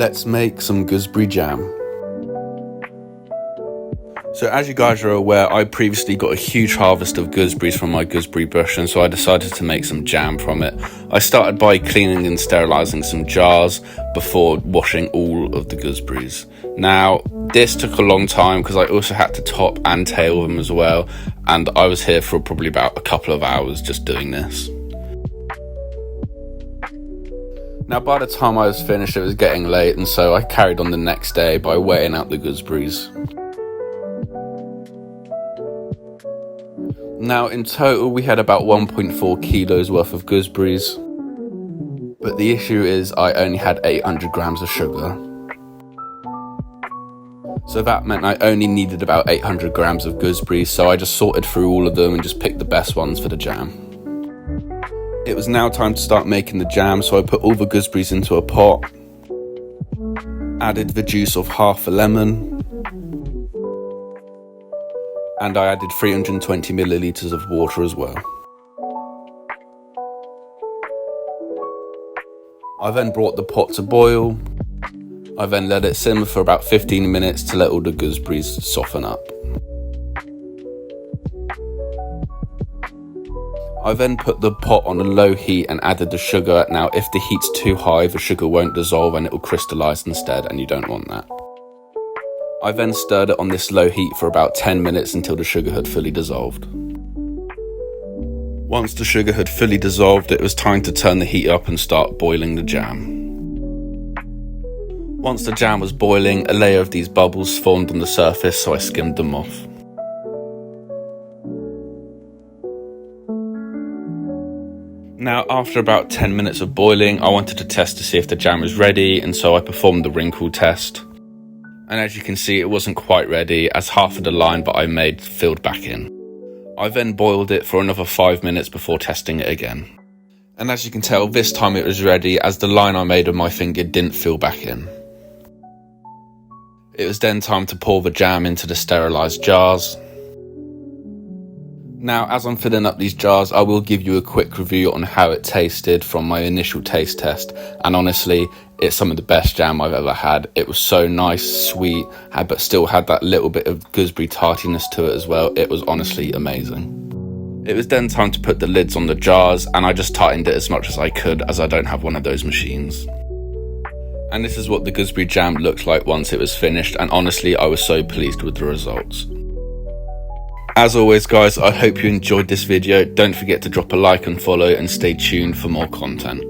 Let's make some gooseberry jam. So as you guys are aware, I previously got a huge harvest of gooseberries from my gooseberry bush, and so I decided to make some jam from it. I started by cleaning and sterilising some jars before washing all of the gooseberries. Now, this took a long time because I also had to top and tail them as well, and I was here for probably about a couple of hours just doing this. Now, by the time I was finished, it was getting late, and so I carried on the next day by weighing out the gooseberries. Now, in total, we had about 1.4 kilos worth of gooseberries, but the issue is I only had 800 grams of sugar. So that meant I only needed about 800 grams of gooseberries, so I just sorted through all of them and just picked the best ones for the jam. It was now time to start making the jam, so I put all the gooseberries into a pot, added the juice of half a lemon, and I added 320 millilitres of water as well. I then brought the pot to boil. I then let it simmer for about 15 minutes to let all the gooseberries soften up. I then put the pot on a low heat and added the sugar. Now, if the heat's too high, the sugar won't dissolve and it will crystallise instead, and you don't want that. I then stirred it on this low heat for about 10 minutes until the sugar had fully dissolved. Once the sugar had fully dissolved, it was time to turn the heat up and start boiling the jam. Once the jam was boiling, a layer of these bubbles formed on the surface, so I skimmed them off. Now, after about 10 minutes of boiling, I wanted to test to see if the jam was ready, and so I performed the wrinkle test. And as you can see, it wasn't quite ready, as half of the line that I made filled back in. I then boiled it for another 5 minutes before testing it again. And as you can tell, this time it was ready, as the line I made with my finger didn't fill back in. It was then time to pour the jam into the sterilised jars. Now, as I'm filling up these jars, I will give you a quick review on how it tasted from my initial taste test. And honestly, it's some of the best jam I've ever had. It was so nice, sweet, but still had that little bit of gooseberry tartiness to it as well. It was honestly amazing. It was then time to put the lids on the jars, and I just tightened it as much as I could, as I don't have one of those machines. And this is what the gooseberry jam looked like once it was finished, and honestly, I was so pleased with the results. As always, guys, I hope you enjoyed this video. Don't forget to drop a like and follow, and stay tuned for more content.